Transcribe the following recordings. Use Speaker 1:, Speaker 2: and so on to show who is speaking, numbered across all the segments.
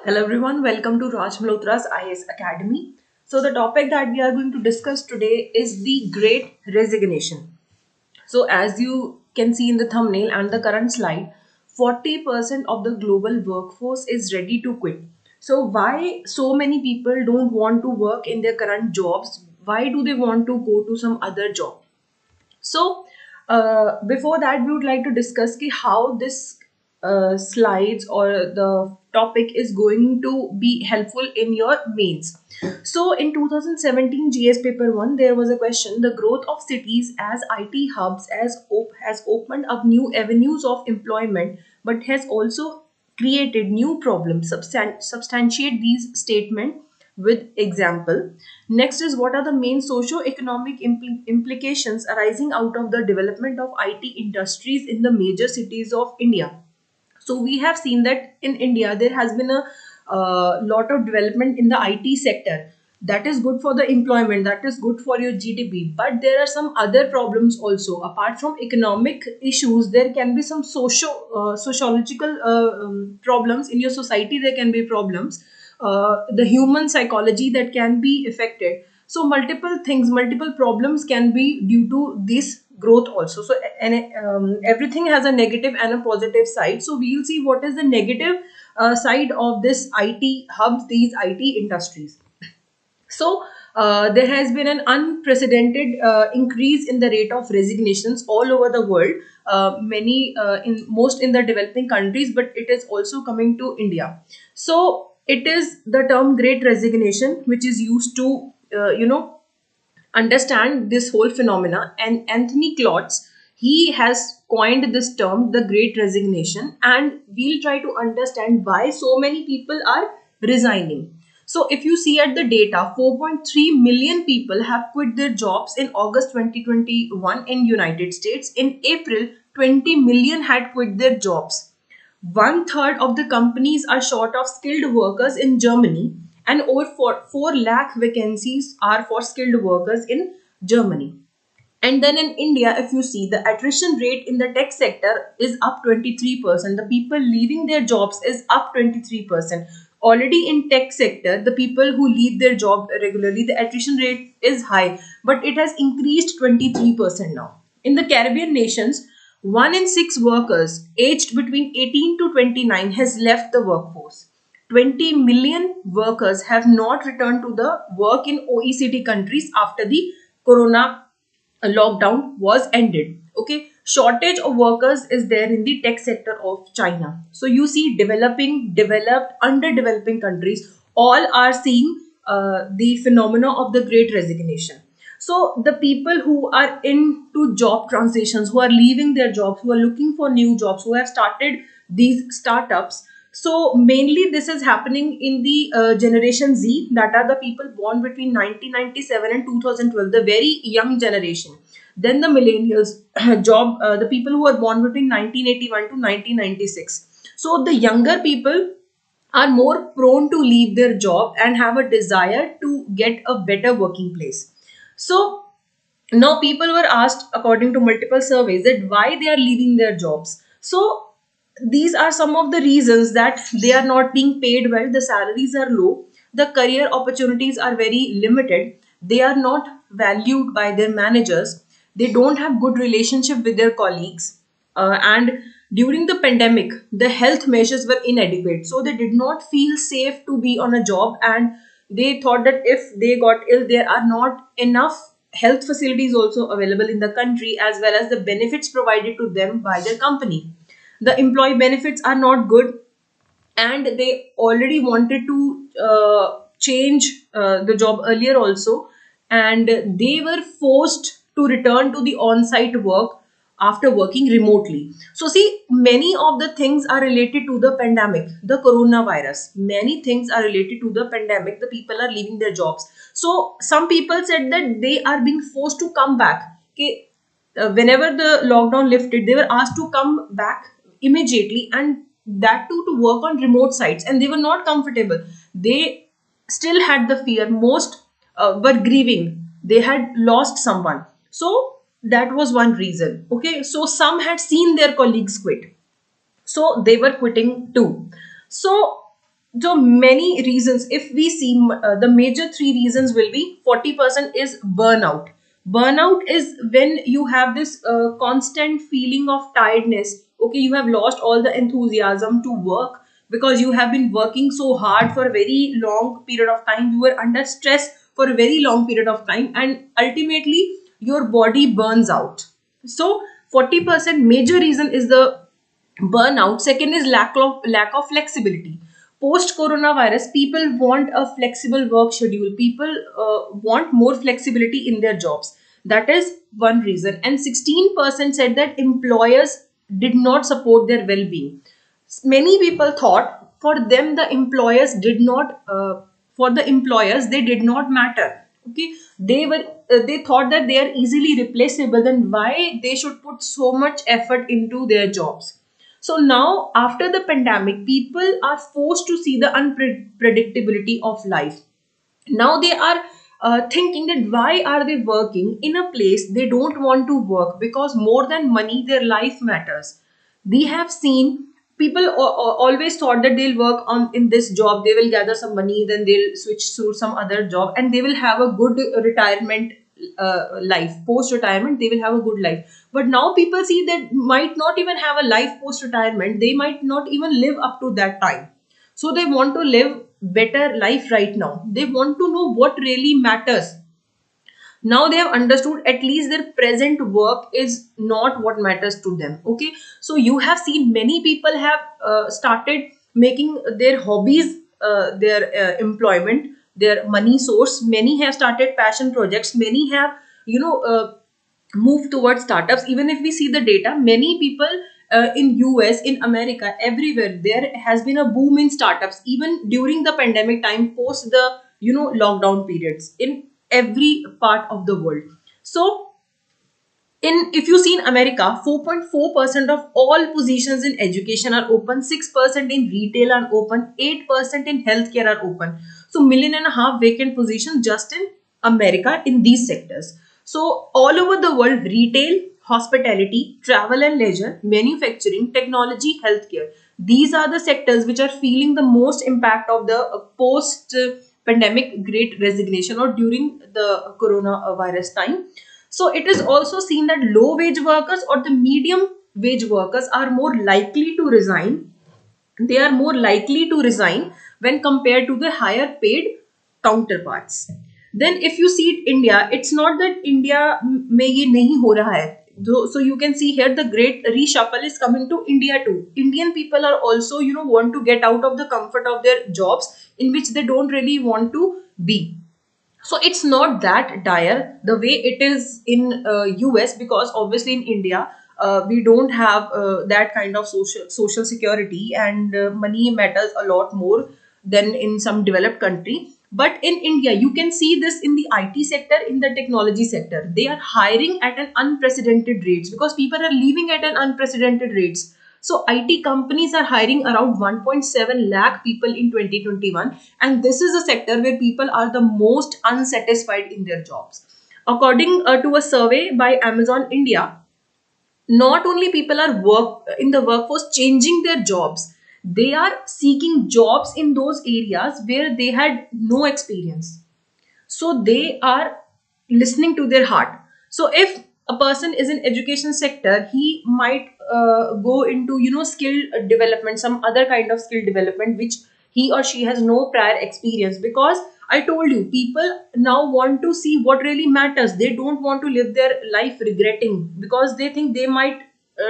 Speaker 1: Hello everyone, welcome to Malhotra's IAS Academy. So the topic that we are going to discuss today is the Great Resignation. So as you can see in the thumbnail and the current slide, 40% of the global workforce is ready to quit. So why so many people don't want to work in their current jobs? Why do they want to go to some other job? So, before that, we would like to discuss how this slides or the topic is going to be helpful in your mains. So, in 2017 GS paper 1, there was a question: the growth of cities as IT hubs has opened up new avenues of employment, but has also created new problems. Substantiate these statements with example. Next is, what are the main socio-economic implications arising out of the development of IT industries in the major cities of India? So we have seen that in India there has been a lot of development in the IT sector. That is good for the employment, that is good for your GDP. But there are some other problems also. Apart from economic issues, there can be some sociological problems in your society. There can be problems, the human psychology that can be affected. So multiple things, multiple problems can be due to this growth also. So and everything has a negative and a positive side. So we will see what is the negative side of this IT hubs, these IT industries. So there has been an unprecedented increase in the rate of resignations all over the world. Many in most in the developing countries, but it is also coming to India. So it is the term Great Resignation, which is used to understand this whole phenomena. And Anthony Klotz, he has coined this term, the Great Resignation, and we'll try to understand why so many people are resigning. So if you see at the data, 4.3 million people have quit their jobs in August 2021 in United States. In April, 20 million had quit their jobs. One third of the companies are short of skilled workers in Germany, and over 4 lakh vacancies are for skilled workers in Germany. And then in India, if you see, the attrition rate in the tech sector is up 23%. The people leaving their jobs is up 23%. Already in tech sector, the people who leave their job regularly, the attrition rate is high, but it has increased 23% now. In the Caribbean nations, 1 in 6 workers aged between 18 to 29 has left the workforce. 20 million workers have not returned to the work in OECD countries after the corona lockdown was ended. Okay, shortage of workers is there in the tech sector of China. So you see, developing, developed, underdeveloping countries all are seeing the phenomena of the Great Resignation. So the people who are into job transitions, who are leaving their jobs, who are looking for new jobs, who have started these startups, so mainly this is happening in the generation Z, that are the people born between 1997 and 2012, the very young generation. Then the millennials, the people who are born between 1981 to 1996. So the younger people are more prone to leave their job and have a desire to get a better working place. So now people were asked, according to multiple surveys, that why they are leaving their jobs. So these are some of the reasons: that they are not being paid well, the salaries are low, the career opportunities are very limited, they are not valued by their managers, they don't have good relationship with their colleagues, and during the pandemic the health measures were inadequate, so they did not feel safe to be on a job, and they thought that if they got ill, there are not enough health facilities also available in the country, as well as the benefits provided to them by their company. The employee benefits are not good, and they already wanted to change the job earlier also, and they were forced to return to the on-site work after working remotely. So see, many of the things are related to the pandemic, the coronavirus. Many things are related to the pandemic. The people are leaving their jobs. So some people said that they are being forced to come back. Okay, whenever the lockdown lifted, they were asked to come back immediately, and that too to work on remote sites, and they were not comfortable. They still had the fear. Most were grieving, they had lost someone. So that was one reason. Okay, so some had seen their colleagues quit, so they were quitting too. So So many reasons, if we see, the major three reasons will be: 40% is burnout. Burnout is when you have this constant feeling of tiredness. Okay, you have lost all the enthusiasm to work because you have been working so hard for a very long period of time. You were under stress for a very long period of time, and ultimately your body burns out. So 40% major reason is the burnout. Second is lack of flexibility. Post coronavirus, people want a flexible work schedule. People want more flexibility in their jobs. That is one reason. And 16% said that employers did not support their well-being. Many people thought for them the employers did not for the employers they did not matter. Okay, they thought that they are easily replaceable, then why they should put so much effort into their jobs. So now, after the pandemic, people are forced to see the unpredictability of life. Now they are thinking that why are they working in a place they don't want to work, because more than money, their life matters. We have seen people always thought that they'll work on in this job, they will gather some money, then they'll switch to some other job, and they will have a good retirement life. Post retirement, they will have a good life. But now people see that might not even have a life post retirement. They might not even live up to that time. So they want to live better life right now. They want to know what really matters. Now they have understood at least their present work is not what matters to them. Okay, so you have seen many people have started making their hobbies their employment, their money source. Many have started passion projects. Many have, move towards startups. Even if we see the data, many people in US, in America, everywhere there has been a boom in startups, even during the pandemic time, post the lockdown periods, in every part of the world. So in, if you see in America, 4.4% of all positions in education are open, 6% in retail are open, 8% in healthcare are open. So million and a half vacant positions just in America in these sectors. So all over the world, retail, hospitality, travel and leisure, manufacturing, technology, healthcare, these are the sectors which are feeling the most impact of the post pandemic great resignation, or during the coronavirus time. So it is also seen that low wage workers or the medium wage workers are more likely to resign. They are more likely to resign when compared to the higher paid counterparts. Then if you see it, India, it's not that India में ये नहीं हो रहा है. So you can see here the great reshuffle is coming to India too. Indian people are also, want to get out of the comfort of their jobs in which they don't really want to be. So it's not that dire the way it is in US, because obviously in India we don't have that kind of social security, and money matters a lot more than in some developed country. But in India, you can see this in the IT sector, in the technology sector, they are hiring at an unprecedented rates because people are leaving at an unprecedented rates. So IT companies are hiring around 1.7 lakh people in 2021, and this is a sector where people are the most unsatisfied in their jobs. According to a survey by Amazon India, not only people are work in the workforce changing their jobs, they are seeking jobs in those areas where they had no experience. So they are listening to their heart. So if a person is in education sector, he might go into skill development, some other kind of skill development which he or she has no prior experience. Because I told you, people now want to see what really matters. They don't want to live their life regretting, because they think they might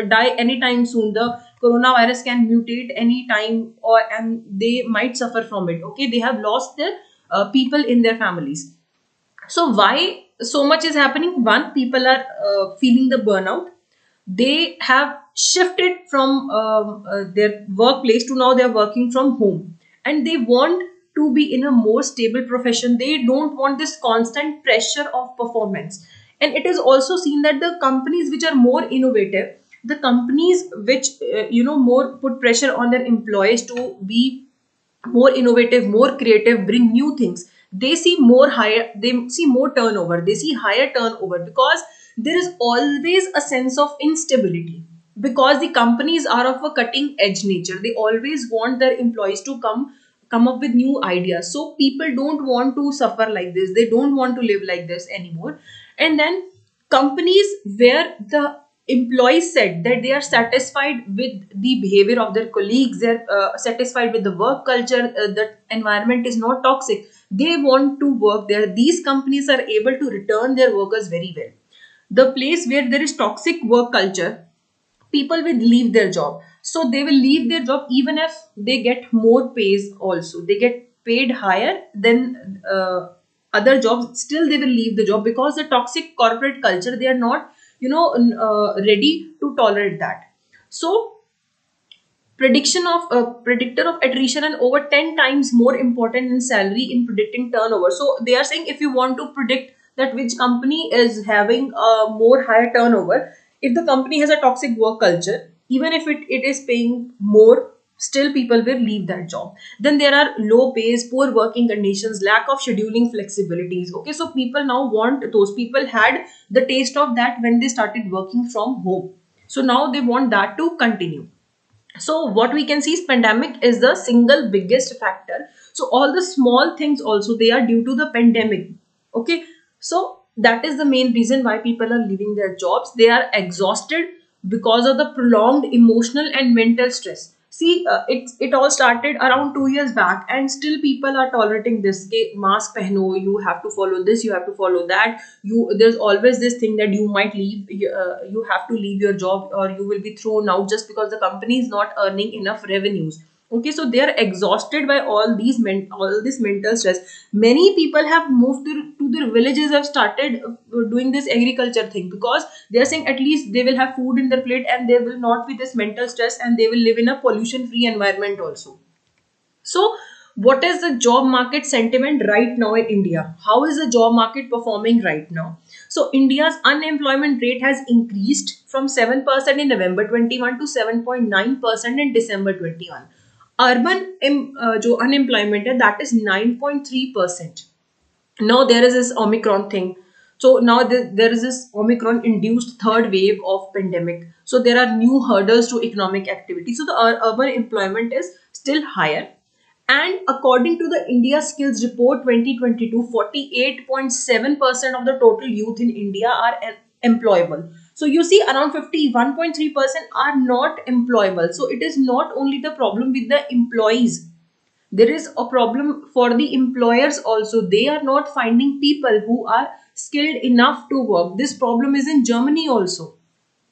Speaker 1: die anytime soon. The coronavirus can mutate anytime, and they might suffer from it. Okay, they have lost their people in their families. So why so much is happening? One, people are feeling the burnout. They have shifted from their workplace to now they are working from home, and they want to be in a more stable profession. They don't want this constant pressure of performance. And it is also seen that the companies which are more innovative, the companies which more put pressure on their employees to be more innovative, more creative, bring new things, they see more higher, they see more turnover, they see higher turnover, because there is always a sense of instability. Because the companies are of a cutting edge nature, they always want their employees to come come up with new ideas. So people don't want to suffer like this, they don't want to live like this anymore. And then companies where the employees said that they are satisfied with the behavior of their colleagues, they're satisfied with the work culture, the environment is not toxic, they want to work there, these companies are able to return their workers very well. The place where there is toxic work culture, people will leave their job. So they will leave their job even if they get more pays also, they get paid higher than other jobs, still they will leave the job because the toxic corporate culture, they are not ready to tolerate that. So prediction of predictor of attrition and over 10 times more important than salary in predicting turnover. So they are saying if you want to predict that which company is having a more higher turnover, if the company has a toxic work culture, even if it is paying more, still people will leave that job. Then there are low pays, poor working conditions, lack of scheduling flexibilities. Okay, so people now want, those people had the taste of that when they started working from home, so now they want that to continue. So what we can see is pandemic is the single biggest factor. So all the small things also, they are due to the pandemic. Okay, so that is the main reason why people are leaving their jobs. They are exhausted because of the prolonged emotional and mental stress. See, it all started around 2 years back, and still people are tolerating this. Okay, mask pehno, you have to follow this, you have to follow that. There's always this thing that you might leave, you have to leave your job or you will be thrown out just because the company is not earning enough revenues. Okay, so they are exhausted by all this mental stress. Many people have moved to their villages, have started doing this agriculture thing, because they are saying at least they will have food in their plate and there will not be this mental stress, and they will live in a pollution free environment also. So, what is the job market sentiment right now in India? How is the job market performing right now? So, India's unemployment rate has increased from 7% in November 21 to 7.9% in December 21. Urban जो unemployment है, that is 9.3%. Now there is this Omicron thing. So now there is this Omicron induced third wave of pandemic. So there are new hurdles to economic activity. So the urban employment is still higher. And according to the India Skills Report 2022, 48.7% of the total youth in India are employable. So you see around 51.3% are not employable. So it is not only the problem with the employees, there is a problem for the employers also. They are not finding people who are skilled enough to work. This problem is in Germany also.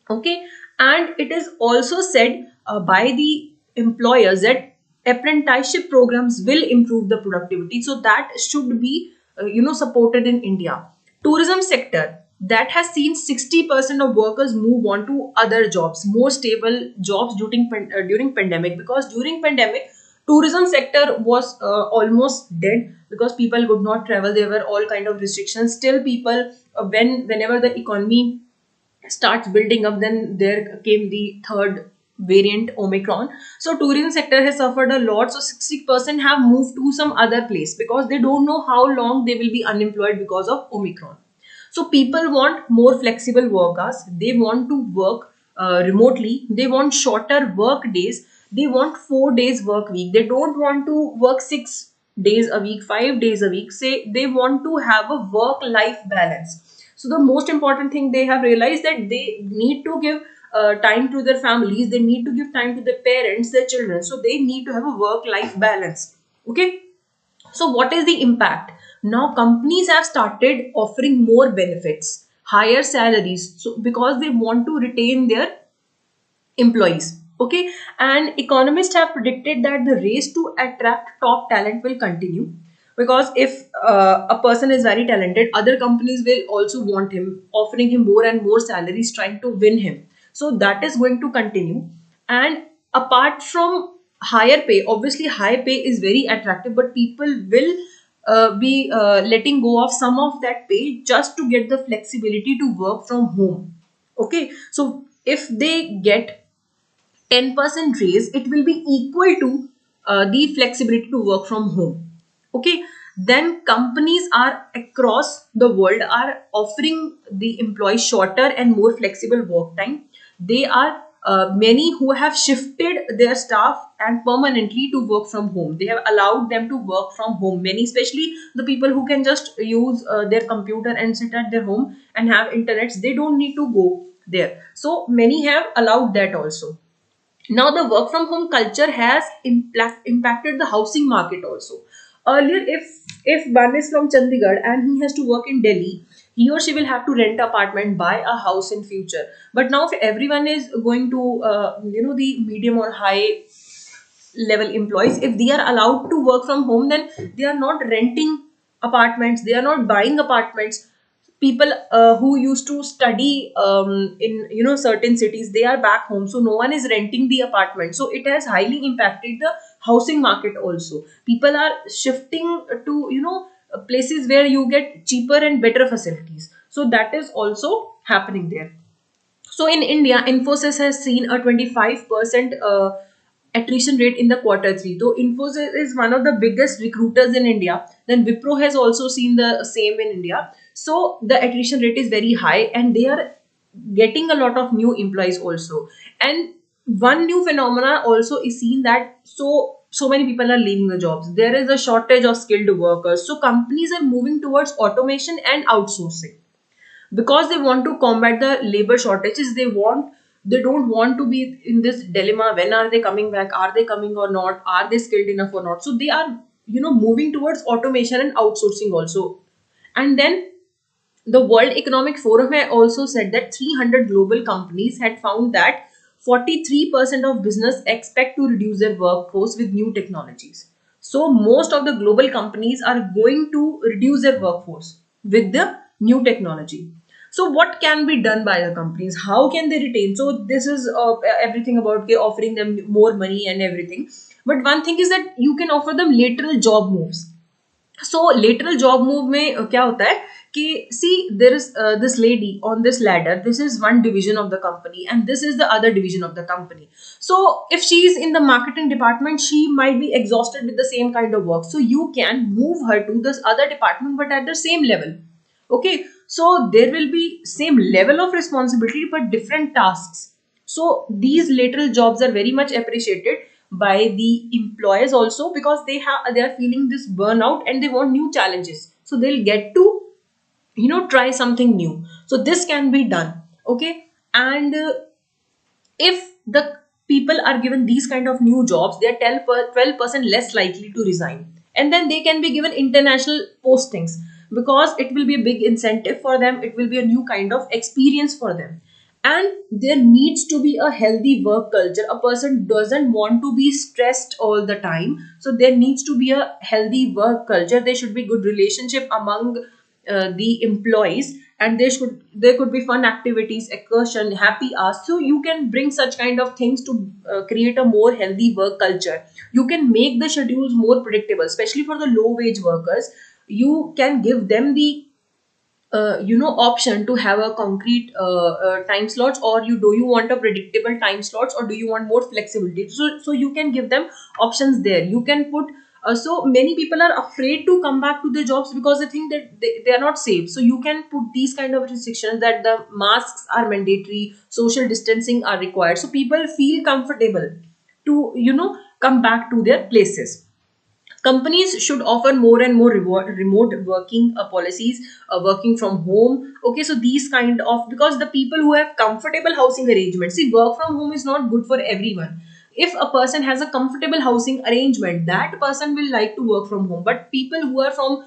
Speaker 1: Okay, and it is also said by the employers that apprenticeship programs will improve the productivity, so that should be supported in India. Tourism sector, that has seen 60% of workers move on to other jobs, more stable jobs during pandemic, because during pandemic tourism sector was almost dead because people could not travel, there were all kind of restrictions. Still people, whenever the economy starts building up, then there came the third variant Omicron. So tourism sector has suffered a lot. So 60% have moved to some other place because they don't know how long they will be unemployed because of Omicron. So people want more flexible work hours, they want to work remotely, they want shorter work days, they want 4 days work week, they don't want to work 6 days a week, 5 days a week. Say they want to have a work life balance. So the most important thing they have realized that they need to give time to their families, they need to give time to their parents, their children. So they need to have a work life balance. Okay. So what is the impact? Now companies have started offering more benefits, higher salaries, so because they want to retain their employees. Okay, and economists have predicted that the race to attract top talent will continue, because if a person is very talented, other companies will also want him, offering him more and more salaries, trying to win him. So that is going to continue. And apart from higher pay, obviously high pay is very attractive, but people will be letting go of some of that pay just to get the flexibility to work from home. Okay, so if they get 10% raise, it will be equal to the flexibility to work from home. Okay, then companies are across the world are offering the employees shorter and more flexible work time. They are many who have shifted their staff and permanently to work from home. They have allowed them to work from home. Many, especially the people who can just use their computer and sit at their home and have internets, they don't need to go there. So many have allowed that also. Now the work from home culture has impacted the housing market also. Earlier, if one is from Chandigarh and he has to work in Delhi, he or she will have to rent apartment, buy a house in future. But now if everyone is going to the medium or high level employees, if they are allowed to work from home, then they are not renting apartments, they are not buying apartments. People who used to study in certain cities, they are back home, so no one is renting the apartment, so it has highly impacted the housing market also. People are shifting to places where you get cheaper and better facilities, so that is also happening there. So in India, Infosys has seen a 25% attrition rate in the quarter three. Though Infosys is one of the biggest recruiters in India, then Wipro has also seen the same in India. So the attrition rate is very high, and they are getting a lot of new employees also. And one new phenomena also is seen, that so many people are leaving the jobs. There is a shortage of skilled workers. So companies are moving towards automation and outsourcing because they want to combat the labor shortages. They don't want to be in this dilemma, when are they coming back, are they coming or not, are they skilled enough or not. So they are moving towards automation and outsourcing also. And then the World Economic Forum had also said that 300 global companies had found that 43% of business expect to reduce their workforce with new technologies. So most of the global companies are going to reduce their workforce with the new technology. So what can be done by the companies? How can they retain? So this is everything about okay, offering them more money and everything. But one thing is that you can offer them lateral job moves. So lateral job move में क्या होता है कि see there is this lady on this ladder. This is one division of the company and this is the other division of the company. So if she is in the marketing department, she might be exhausted with the same kind of work, so you can move her to this other department but at the same level. Okay, so there will be same level of responsibility but different tasks. So these lateral jobs are very much appreciated by the employers also, because they are feeling this burnout and they want new challenges, so they'll get to try something new. So this can be done. Okay, and if the people are given these kind of new jobs, they are 12% less likely to resign, and then they can be given international postings, because it will be a big incentive for them, it will be a new kind of experience for them. And there needs to be a healthy work culture. A person doesn't want to be stressed all the time, so there needs to be a healthy work culture. There should be good relationship among the employees, and there could be fun activities, excursion, happy hours. So you can bring such kind of things to create a more healthy work culture. You can make the schedules more predictable, especially for the low wage workers. You can give them the option to have a concrete time slots, or do you want a predictable time slots, or do you want more flexibility. So you can give them options there. You can put so many people are afraid to come back to their jobs because they think that they are not safe. So you can put these kind of restrictions, that the masks are mandatory, social distancing are required, so people feel comfortable to come back to their places. Companies should offer more and more remote working policies, working from home. Okay, so these kind of, because the people who have comfortable housing arrangements, see, work from home is not good for everyone. If a person has a comfortable housing arrangement, that person will like to work from home. But people who are from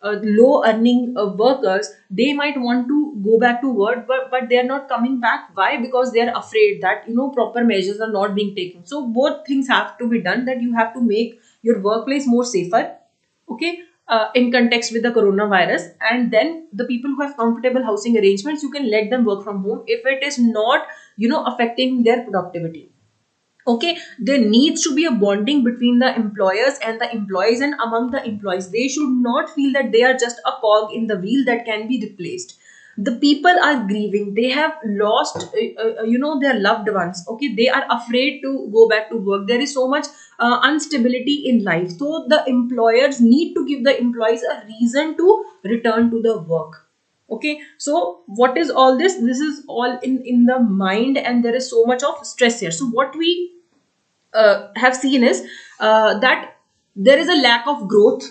Speaker 1: low earning workers, they might want to go back to work, but they are not coming back. Why? Because they are afraid that proper measures are not being taken. So both things have to be done, that you have to make your workplace more safer. Okay, in context with the coronavirus. And then the people who have comfortable housing arrangements, you can let them work from home if it is not affecting their productivity. Okay, there needs to be a bonding between the employers and the employees, and among the employees they should not feel that they are just a cog in the wheel that can be replaced. The people are grieving, they have lost their loved ones. Okay, they are afraid to go back to work. There is so much instability in life, so the employers need to give the employees a reason to return to the work. Okay, so what is all this is all in the mind, and there is so much of stress here. So what we have seen is that there is a lack of growth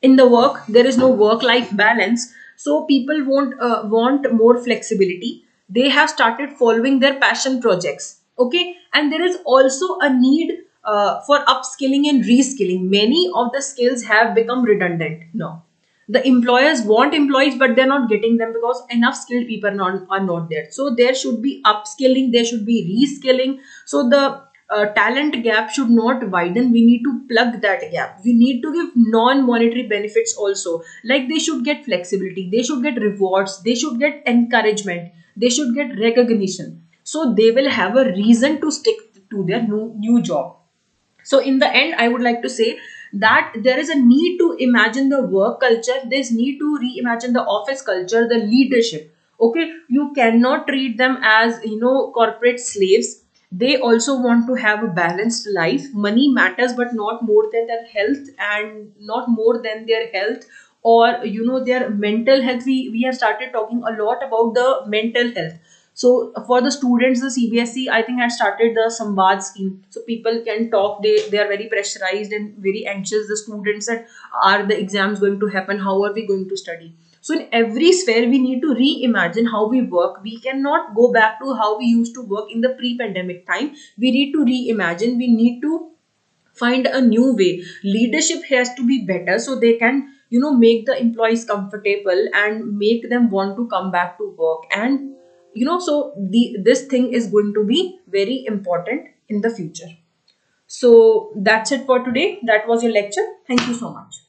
Speaker 1: in the work. There is no work life balance, so people want more flexibility. They have started following their passion projects, okay. And there is also a need for upskilling and reskilling. Many of the skills have become redundant now. The employers want employees, but they're not getting them because enough skilled people are not there. So there should be upskilling, there should be reskilling. So the talent gap should not widen. We need to plug that gap. We need to give non-monetary benefits also. Like they should get flexibility, they should get rewards, they should get encouragement, they should get recognition. So they will have a reason to stick to their new job. So in the end, I would like to say that there is a need to imagine the work culture. There's need to reimagine the office culture, the leadership. Okay, you cannot treat them as corporate slaves. They also want to have a balanced life. Money matters, but not more than their health, and not more than their health, or their mental health. We have started talking a lot about the mental health. So for the students, the CBSE, I think, had started the Samvad scheme. So people can talk. They are very pressurized and very anxious. The students, that are the exams going to happen? How are we going to study? So in every sphere, we need to reimagine how we work. We cannot go back to how we used to work in the pre-pandemic time. We need to reimagine. We need to find a new way. Leadership has to be better so they can make the employees comfortable and make them want to come back to work. And so this thing is going to be very important in the future. So that's it for today. That was your lecture. Thank you so much.